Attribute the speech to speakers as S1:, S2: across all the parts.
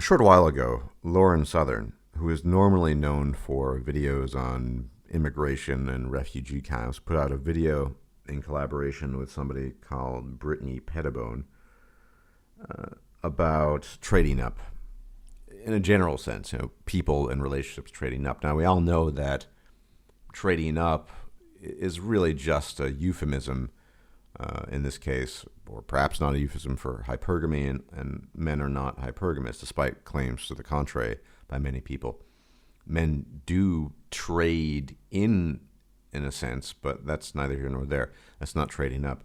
S1: short while ago, Lauren Southern, who is normally known for videos on immigration and refugee camps, put out a video in collaboration with somebody called Brittany Pettibone about trading up. In a general sense, people and relationships trading up. Now, we all know that trading up is really just a euphemism in this case, or perhaps not a euphemism for hypergamy, and men are not hypergamous, despite claims to the contrary by many people. Men do trade in a sense, but that's neither here nor there. That's not trading up.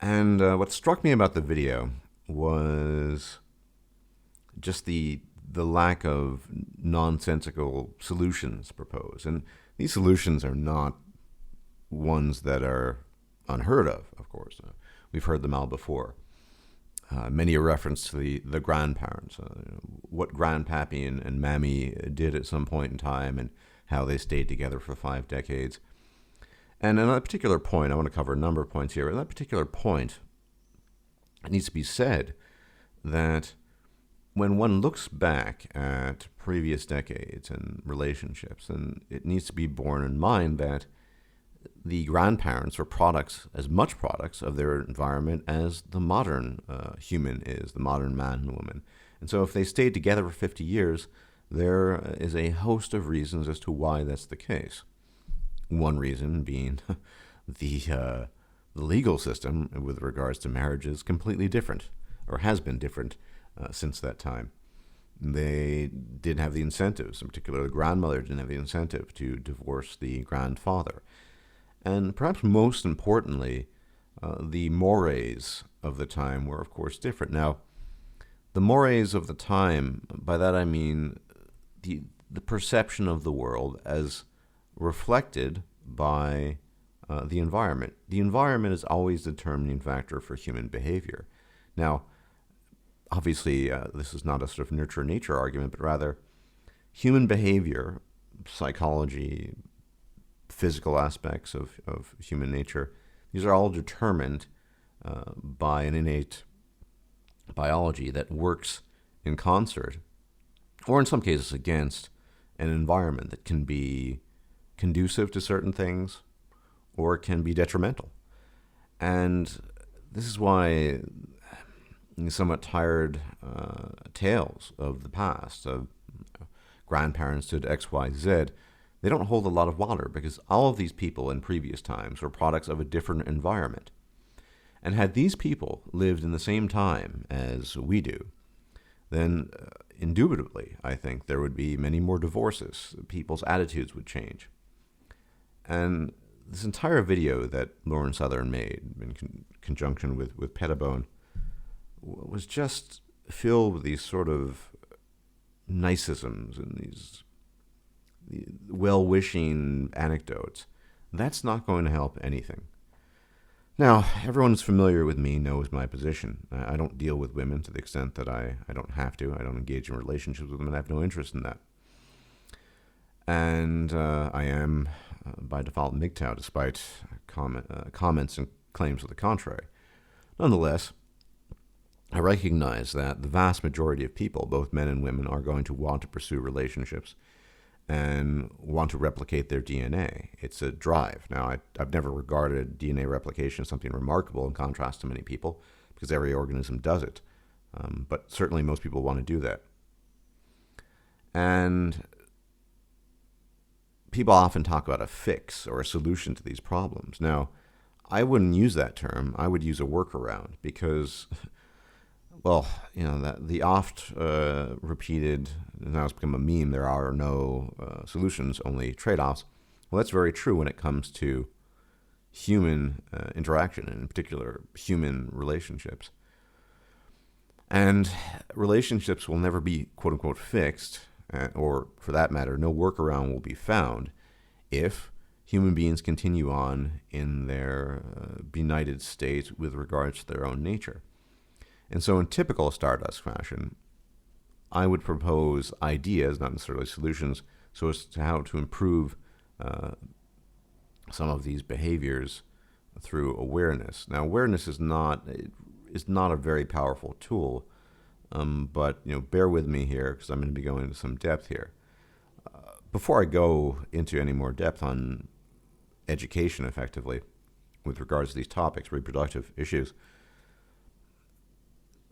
S1: And what struck me about the video was just the lack of nonsensical solutions proposed. And these solutions are not ones that are unheard of course. We've heard them all before. Many a reference to the grandparents, what Grandpappy and Mammy did at some point in time and how they stayed together for 5 decades. And on that particular point, I want to cover a number of points here. At that particular point, it needs to be said that when one looks back at previous decades and relationships, then it needs to be borne in mind that the grandparents were as much products of their environment as the modern human is, the modern man and woman. And so if they stayed together for 50 years, there is a host of reasons as to why that's the case. One reason being the legal system with regards to marriage is completely different, or has been different since that time. They didn't have the incentives, in particular the grandmother didn't have the incentive to divorce the grandfather. And perhaps most importantly, the mores of the time were, of course, different. Now, the mores of the time, by that I mean the perception of the world as reflected by the environment. The environment is always the determining factor for human behavior. Now, obviously, this is not a sort of nurture-nature argument, but rather human behavior, psychology, physical aspects of human nature, these are all determined by an innate biology that works in concert, or in some cases against, an environment that can be conducive to certain things or can be detrimental. And this is why somewhat tired tales of the past, of grandparents did X, Y, Z, they don't hold a lot of water, because all of these people in previous times were products of a different environment. And had these people lived in the same time as we do, then indubitably, I think, there would be many more divorces. People's attitudes would change. And this entire video that Lauren Southern made in conjunction with Pettibone was just filled with these sort of nicisms and these well-wishing anecdotes. That's not going to help anything. Now, everyone who's familiar with me knows my position. I don't deal with women to the extent that I don't have to. I don't engage in relationships with them, and I have no interest in that. And I am, by default, MGTOW, despite comments and claims to the contrary. Nonetheless, I recognize that the vast majority of people, both men and women, are going to want to pursue relationships and want to replicate their DNA. It's a drive. Now, I've never regarded DNA replication as something remarkable in contrast to many people, because every organism does it. But certainly most people want to do that. And people often talk about a fix or a solution to these problems. Now, I wouldn't use that term. I would use a workaround, because that the oft repeated, now it's become a meme, there are no solutions, only trade-offs. Well, that's very true when it comes to human interaction, and in particular, human relationships. And relationships will never be, quote-unquote, fixed, or for that matter, no workaround will be found if human beings continue on in their benighted state with regards to their own nature. And so in typical Stardust fashion, I would propose ideas, not necessarily solutions, so as to how to improve some of these behaviors through awareness. Now, awareness is not a very powerful tool But bear with me here because I'm going to be going into some depth here. Before I go into any more depth on education, effectively, with regards to these topics, reproductive issues,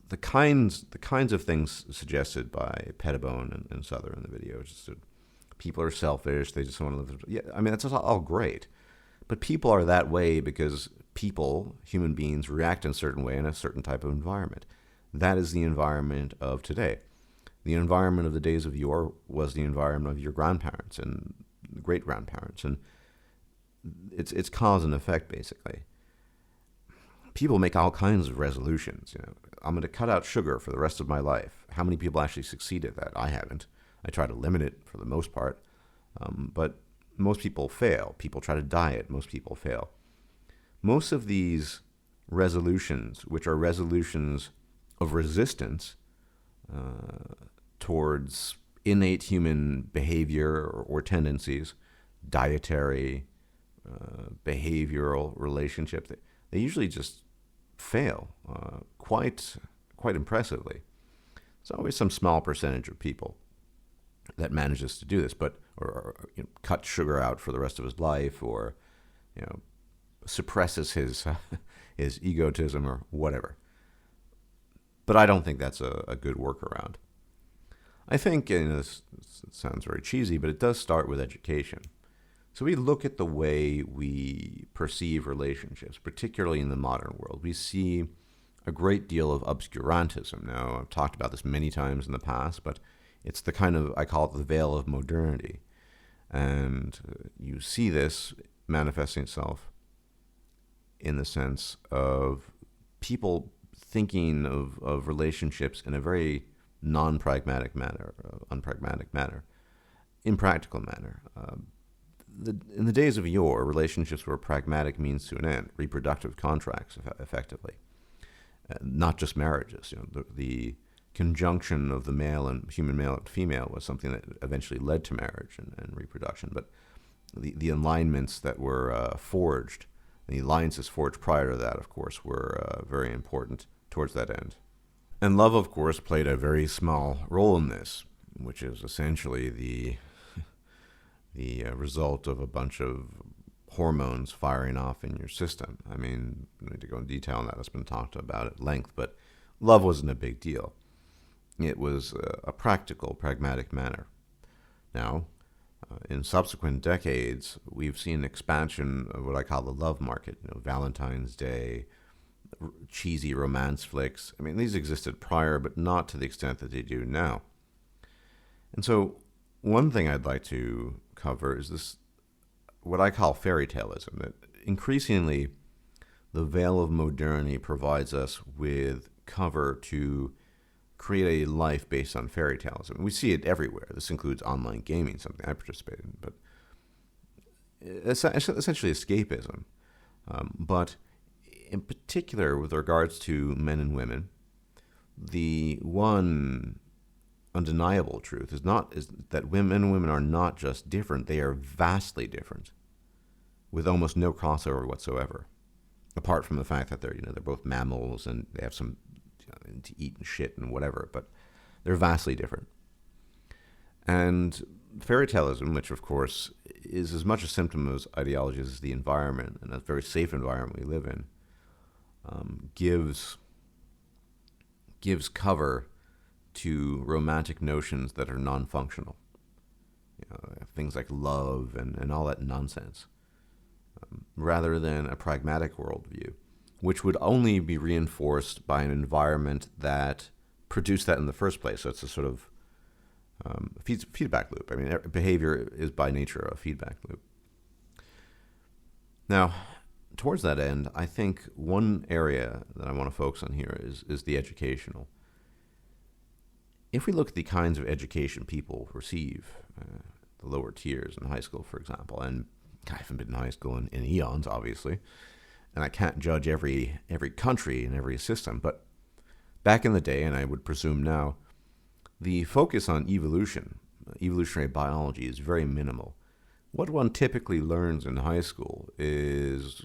S1: the kinds of things suggested by Pettibone and Souther in the video, just that people are selfish, they just want to live. Yeah, I mean that's all great, but people are that way because people, human beings, react in a certain way in a certain type of environment. That is the environment of today. The environment of the days of yore was the environment of your grandparents and great grandparents, and it's cause and effect basically. People make all kinds of resolutions. I'm going to cut out sugar for the rest of my life. How many people actually succeed at that? I haven't. I try to limit it for the most part, but most people fail. People try to diet. Most people fail. Most of these resolutions, which are resolutions of resistance towards innate human behavior or tendencies, dietary, behavioral relationship, they usually just fail quite impressively. There's always some small percentage of people that manages to do this, but or cut sugar out for the rest of his life, or suppresses his his egotism or whatever. But I don't think that's a good workaround. I think, this sounds very cheesy, but it does start with education. So we look at the way we perceive relationships, particularly in the modern world. We see a great deal of obscurantism. Now, I've talked about this many times in the past, but it's the kind of, I call it the veil of modernity. And you see this manifesting itself in the sense of people thinking of relationships in a very non-pragmatic manner, unpragmatic manner, impractical manner. In the days of yore, relationships were pragmatic means to an end, reproductive contracts, effectively, not just marriages. The conjunction of the male and female was something that eventually led to marriage and reproduction. But the alignments that were forged, the alliances forged prior to that, of course, were very important towards that end. And love, of course, played a very small role in this, which is essentially the result of a bunch of hormones firing off in your system. I mean, I don't need to go in detail on that. It's been talked about at length, but love wasn't a big deal. It was a practical, pragmatic manner. Now, in subsequent decades, we've seen an expansion of what I call the love market. Valentine's Day, cheesy romance flicks. I mean, these existed prior, but not to the extent that they do now. And so, one thing I'd like to cover is this, what I call fairy taleism, that increasingly the veil of modernity provides us with cover to create a life based on fairy taleism. We see it everywhere. This includes online gaming, something I participate in, but essentially escapism. But in particular, with regards to men and women, the one undeniable truth is that men and women are not just different, they are vastly different, with almost no crossover whatsoever, apart from the fact that they're both mammals and they have some to eat and shit and whatever, but they're vastly different. And fairy taleism, which of course is as much a symptom of ideology as the environment, and a very safe environment we live in, gives cover to romantic notions that are non-functional. Things like love and all that nonsense, rather than a pragmatic worldview, which would only be reinforced by an environment that produced that in the first place. So it's a sort of feedback loop. I mean, behavior is by nature a feedback loop. Now, towards that end, I think one area that I want to focus on here is the educational. If we look at the kinds of education people receive, the lower tiers in high school, for example, and I haven't been in high school in eons, obviously, and I can't judge every country and every system, but back in the day, and I would presume now, the focus on evolutionary biology is very minimal. What one typically learns in high school is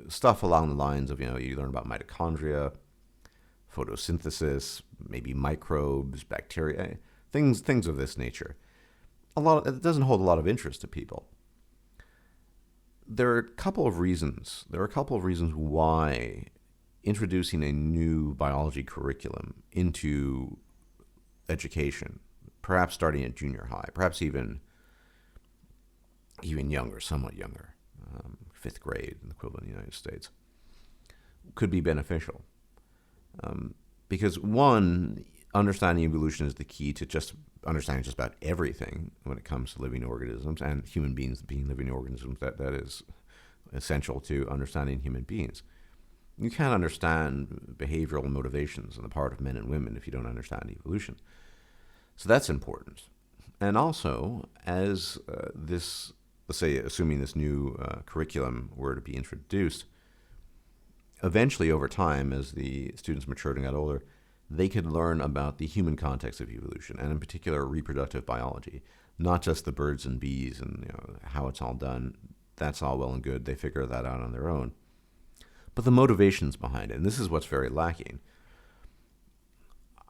S1: stuff along the lines of, you learn about mitochondria, photosynthesis, maybe microbes, bacteria, things of this nature. It doesn't hold a lot of interest to people. There are a couple of reasons. Why introducing a new biology curriculum into education, perhaps starting at junior high, perhaps even younger, somewhat younger, fifth grade, equivalent in the United States, could be beneficial. Because one, understanding evolution is the key to just understanding just about everything when it comes to living organisms and human beings being living organisms. That is essential to understanding human beings. You can't understand behavioral motivations on the part of men and women if you don't understand evolution. So that's important. And also, as let's say, assuming this new curriculum were to be introduced, eventually over time, as the students matured and got older, they could learn about the human context of evolution, and in particular reproductive biology, not just the birds and bees and how it's all done. That's all well and good. They figure that out on their own. But the motivations behind it, and this is what's very lacking.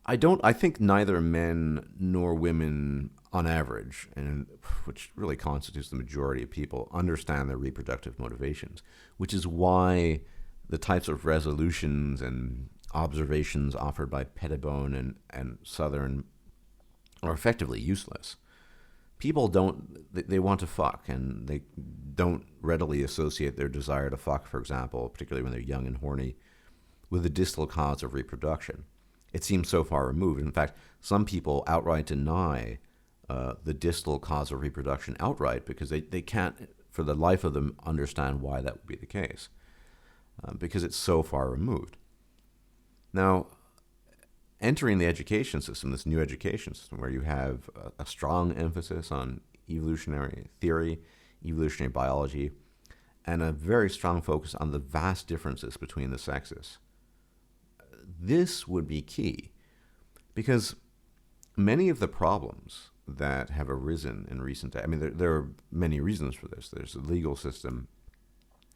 S1: I think neither men nor women on average, and which really constitutes the majority of people, understand their reproductive motivations, which is why the types of resolutions and observations offered by Pettibone and Southern are effectively useless. People they want to fuck, and they don't readily associate their desire to fuck, for example, particularly when they're young and horny, with the distal cause of reproduction. It seems so far removed. In fact, some people outright deny the distal cause of reproduction outright because they can't, for the life of them, understand why that would be the case, because it's so far removed. Now, entering the education system, this new education system where you have a strong emphasis on evolutionary theory, evolutionary biology, and a very strong focus on the vast differences between the sexes, this would be key, because many of the problems that have arisen in recent times, there are many reasons for this. There's the legal system,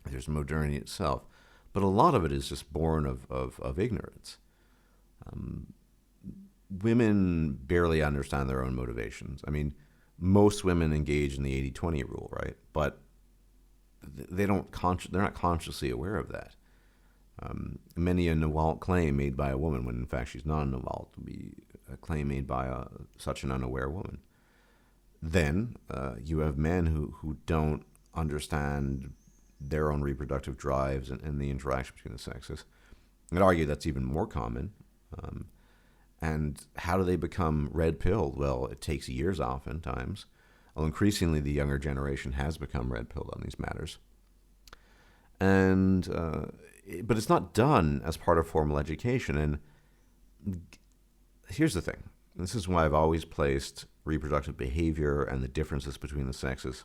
S1: there's modernity itself, but a lot of it is just born of ignorance. Women barely understand their own motivations. Most women engage in the 80-20 rule, right? But they're not consciously aware of that. Many a Nawalt claim made by a woman, when in fact she's not a Nawalt, would be a claim made by such an unaware woman. Then you have men who don't understand their own reproductive drives and the interaction between the sexes. I'd argue that's even more common. And how do they become red-pilled? Well, it takes years oftentimes. Well, increasingly, the younger generation has become red-pilled on these matters. But it's not done as part of formal education. And here's the thing. This is why I've always placed reproductive behavior and the differences between the sexes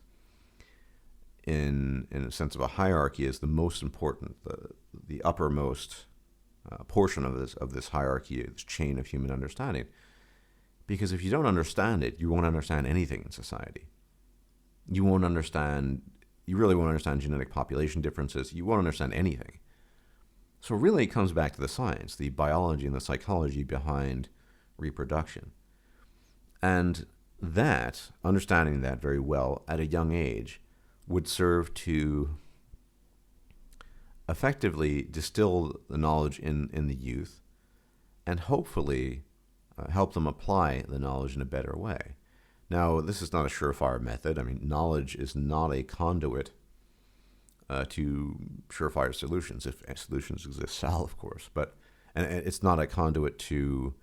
S1: in a sense of a hierarchy as the most important, the uppermost portion of this hierarchy, this chain of human understanding. Because if you don't understand it, you won't understand anything in society. You really won't understand genetic population differences. You won't understand anything. So really it comes back to the science, the biology and the psychology behind reproduction. And understanding that very well at a young age, would serve to effectively distill the knowledge in the youth and hopefully help them apply the knowledge in a better way. Now, this is not a surefire method. Knowledge is not a conduit to surefire solutions, if solutions exist at all, of course. And it's not a conduit to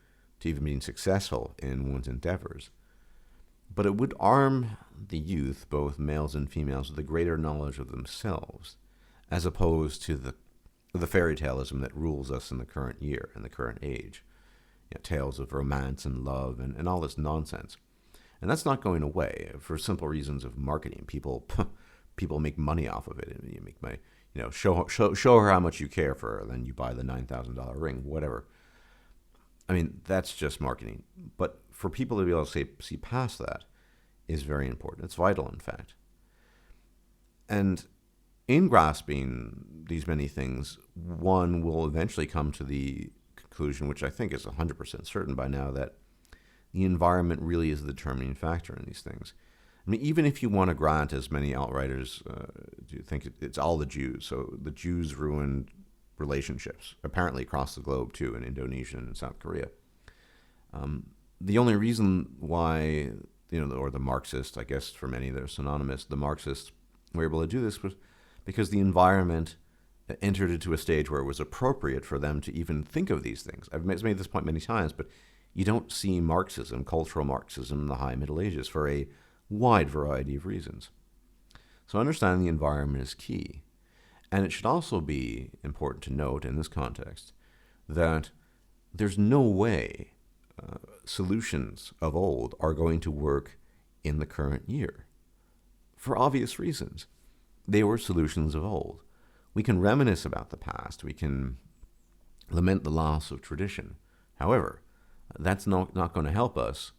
S1: even being successful in one's endeavors. But it would arm the youth, both males and females, with a greater knowledge of themselves, as opposed to the fairy taleism that rules us in the current year, in the current age. Tales of romance and love and all this nonsense. And that's not going away for simple reasons of marketing. People make money off of it. You make money, show her how much you care for her, then you buy the $9,000 ring, whatever. That's just marketing. But for people to be able to see past that is very important. It's vital, in fact. And in grasping these many things, one will eventually come to the conclusion, which I think is 100% certain by now, that the environment really is the determining factor in these things. I mean, even if you want to grant, as many alt-righters do, think it's all the Jews. So the Jews ruined relationships, apparently across the globe too, in Indonesia and South Korea. The only reason why, or the Marxists, I guess for many they're synonymous, the Marxists were able to do this was because the environment entered into a stage where it was appropriate for them to even think of these things. I've made this point many times, but you don't see Marxism, cultural Marxism, in the High Middle Ages for a wide variety of reasons. So understanding the environment is key. And it should also be important to note in this context that there's no way solutions of old are going to work in the current year. For obvious reasons. They were solutions of old. We can reminisce about the past. We can lament the loss of tradition. However, that's not going to help us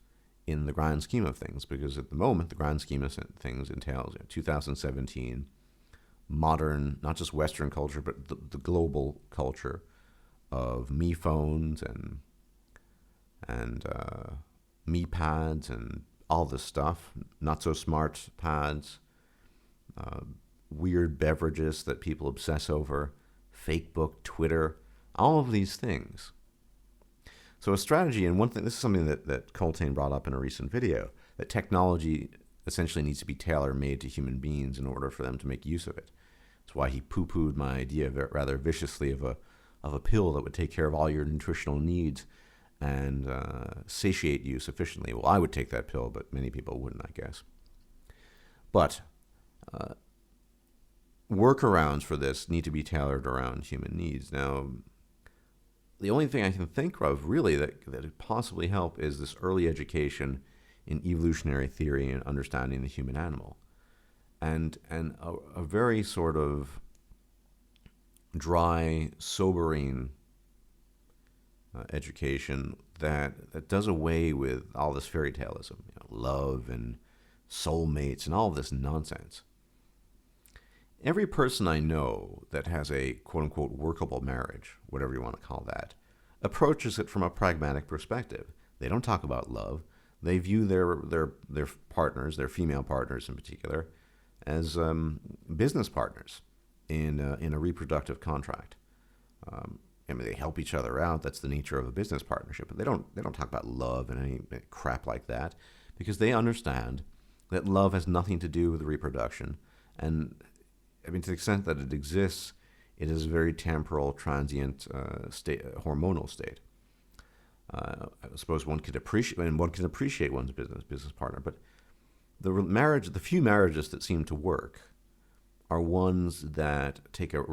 S1: in the grand scheme of things, because at the moment, the grand scheme of things entails 2017, modern, not just Western culture, but the global culture of me phones and me pads and all this stuff, not so smart pads, weird beverages that people obsess over, fake book, Twitter, all of these things. So a strategy, and one thing, this is something that Coltane brought up in a recent video, that technology essentially needs to be tailor-made to human beings in order for them to make use of it. That's why he poo-pooed my idea rather viciously of a pill that would take care of all your nutritional needs and satiate you sufficiently. Well, I would take that pill, but many people wouldn't, I guess. But workarounds for this need to be tailored around human needs. Now, the only thing I can think of really that could possibly help is this early education in evolutionary theory and understanding the human animal. And a very sort of dry, sobering education that does away with all this fairy taleism, love and soulmates and all of this nonsense. Every person I know that has a quote-unquote workable marriage, whatever you want to call that, approaches it from a pragmatic perspective. They don't talk about love. They view their partners, their female partners in particular, as business partners in a reproductive contract. I mean, they help each other out. That's the nature of a business partnership. But they don't talk about love and any crap like that, because they understand that love has nothing to do with reproduction. And I mean, to the extent that it exists, it is a very temporal, transient hormonal state. I suppose one could appreciate one's business partner, but the few marriages that seem to work are ones that take a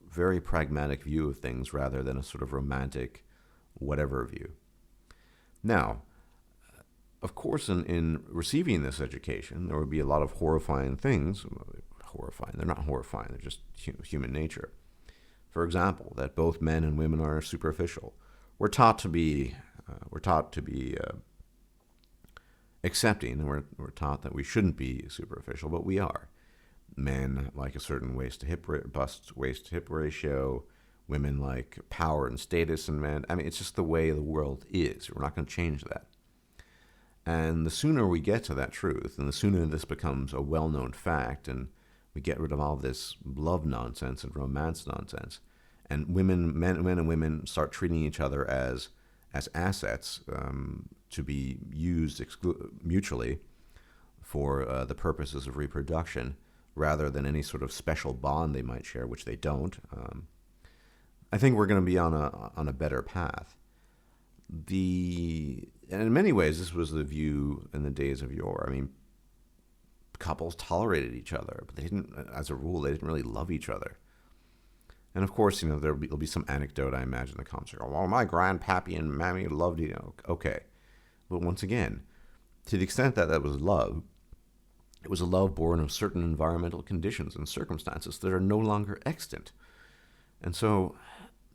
S1: very pragmatic view of things rather than a sort of romantic whatever view. Now, of course, in receiving this education, there would be a lot of horrifying things. Horrifying. They're not horrifying. They're just human nature. For example, that both men and women are superficial. We're taught to be accepting, and we're taught that we shouldn't be superficial, but we are. Men like a certain waist to hip ratio. Women like power and status in men. I mean, it's just the way the world is. We're not going to change that. And the sooner we get to that truth, and the sooner this becomes a well-known fact, and we get rid of all this love nonsense and romance nonsense, and men and women start treating each other as assets to be used mutually for the purposes of reproduction, rather than any sort of special bond they might share, which they don't. I think we're going to be on a better path. And in many ways, this was the view in the days of yore. I mean, couples tolerated each other, but they didn't, as a rule, they didn't really love each other. And of course, there'll be some anecdote, I imagine, the comments are, well, my grandpappy and mammy loved you. Okay. But once again, to the extent that was love, it was a love born of certain environmental conditions and circumstances that are no longer extant. And so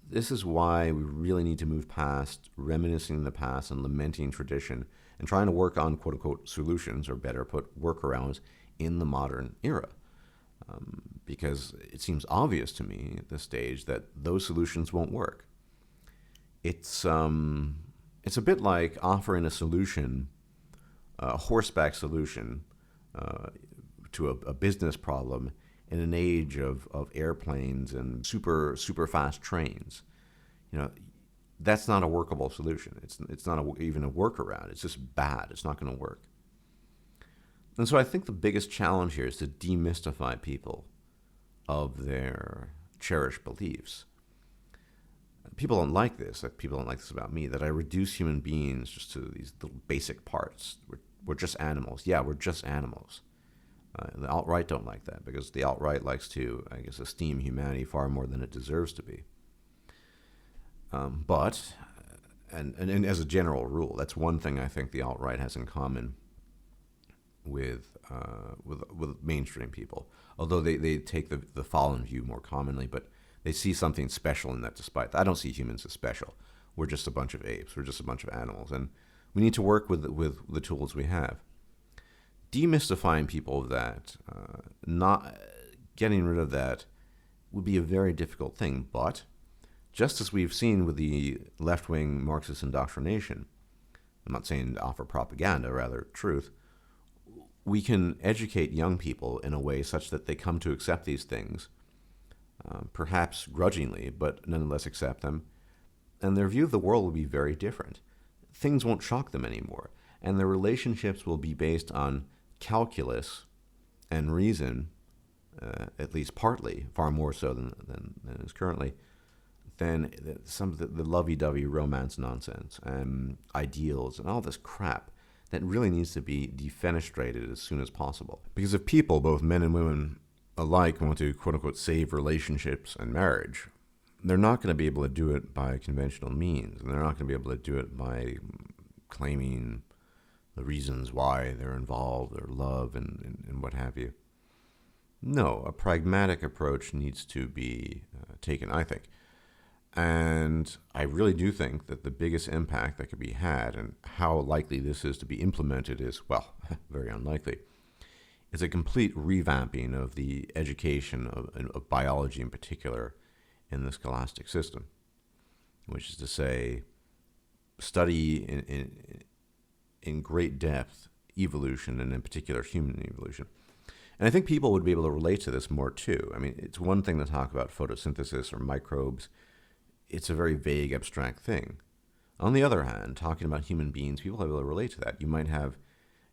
S1: this is why we really need to move past reminiscing the past and lamenting tradition and trying to work on quote-unquote solutions, or better put, workarounds in the modern era. Because it seems obvious to me at this stage that those solutions won't work. It's a bit like offering a solution, a horseback solution, to a business problem in an age of airplanes and super fast trains. That's not a workable solution. It's not even a workaround. It's just bad. It's not going to work. And so I think the biggest challenge here is to demystify people of their cherished beliefs. People don't like this. People don't like this about me, that I reduce human beings just to these little basic parts. We're just animals. Yeah, we're just animals. The alt-right don't like that, because the alt-right likes to, I guess, esteem humanity far more than it deserves to be. But as a general rule, that's one thing I think the alt-right has in common with mainstream people. Although they take the fallen view more commonly, but they see something special in that. Despite that, I don't see humans as special. We're just a bunch of apes. We're just a bunch of animals, and we need to work with the tools we have. Demystifying people of that, not getting rid of that, would be a very difficult thing. But just as we've seen with the left-wing Marxist indoctrination, I'm not saying to offer propaganda, rather truth, we can educate young people in a way such that they come to accept these things, perhaps grudgingly, but nonetheless accept them, and their view of the world will be very different. Things won't shock them anymore, and their relationships will be based on calculus and reason, at least partly, far more so than is currently, than some of the lovey-dovey romance nonsense and ideals and all this crap that really needs to be defenestrated as soon as possible. Because if people, both men and women alike, want to quote-unquote save relationships and marriage, they're not going to be able to do it by conventional means, and they're not going to be able to do it by claiming the reasons why they're involved, their love, and what have you. No, a pragmatic approach needs to be taken, I think. And I really do think that the biggest impact that could be had, and how likely this is to be implemented is, well, very unlikely, is a complete revamping of the education of biology in particular in the scholastic system, which is to say, study in great depth evolution, and in particular human evolution. And I think people would be able to relate to this more too. I mean, it's one thing to talk about photosynthesis or microbes. It's a very vague, abstract thing. On the other hand, talking about human beings, people are able to relate to that. You might have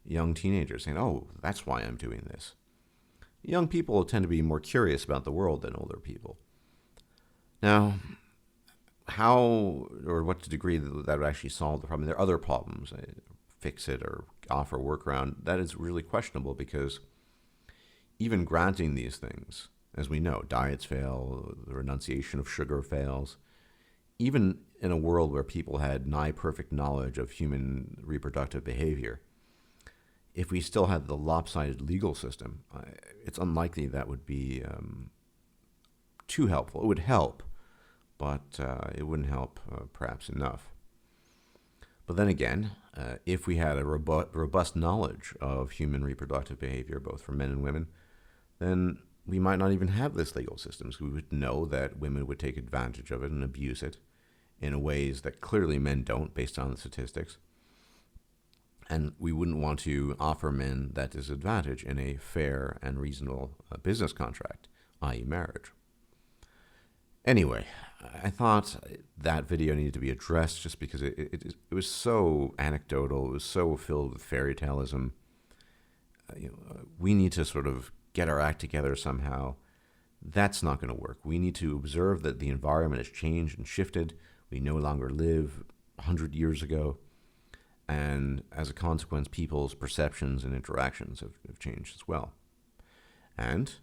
S1: young teenagers saying, oh, that's why I'm doing this. Young people tend to be more curious about the world than older people. Now, how or what degree that would actually solve the problem? There are other problems, fix it or offer a workaround. That is really questionable, because even granting these things, as we know, diets fail, the renunciation of sugar fails. Even in a world where people had nigh perfect knowledge of human reproductive behavior, if we still had the lopsided legal system, it's unlikely that would be too helpful. It would help, but it wouldn't help perhaps enough. But then again, if we had a robust knowledge of human reproductive behavior, both for men and women, then we might not even have this legal system. So we would know that women would take advantage of it and abuse it in ways that clearly men don't, based on the statistics. And we wouldn't want to offer men that disadvantage in a fair and reasonable business contract, i.e. marriage. Anyway, I thought that video needed to be addressed just because it was so anecdotal. It was so filled with fairy talism. We need to sort of get our act together somehow. That's not going to work. We need to observe that the environment has changed and shifted. We no longer live 100 years ago. And as a consequence, people's perceptions and interactions have changed as well. And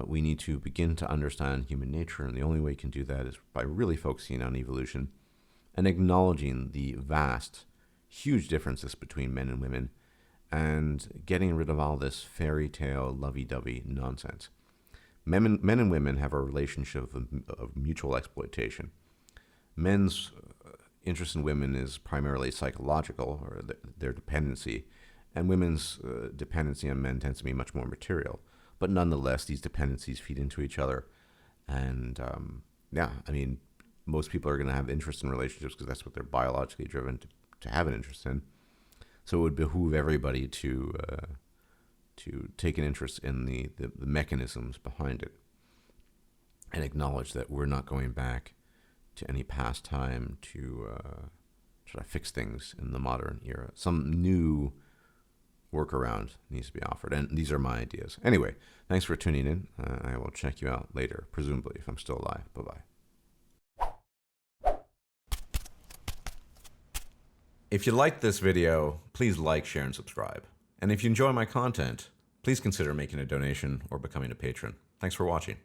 S1: we need to begin to understand human nature. And the only way we can do that is by really focusing on evolution and acknowledging the vast, huge differences between men and women, and getting rid of all this fairy tale, lovey-dovey nonsense. Men and women have a relationship of mutual exploitation. Men's interest in women is primarily psychological, or their dependency, and women's dependency on men tends to be much more material. But nonetheless, these dependencies feed into each other. And most people are going to have interest in relationships because that's what they're biologically driven to have an interest in. So it would behoove everybody to take an interest in the mechanisms behind it and acknowledge that we're not going back to any past time to try to fix things in the modern era. Some new workaround needs to be offered, and these are my ideas. Anyway, thanks for tuning in. I will check you out later, presumably, if I'm still alive. Bye-bye. If you liked this video, please like, share, and subscribe. And if you enjoy my content, please consider making a donation or becoming a patron. Thanks for watching.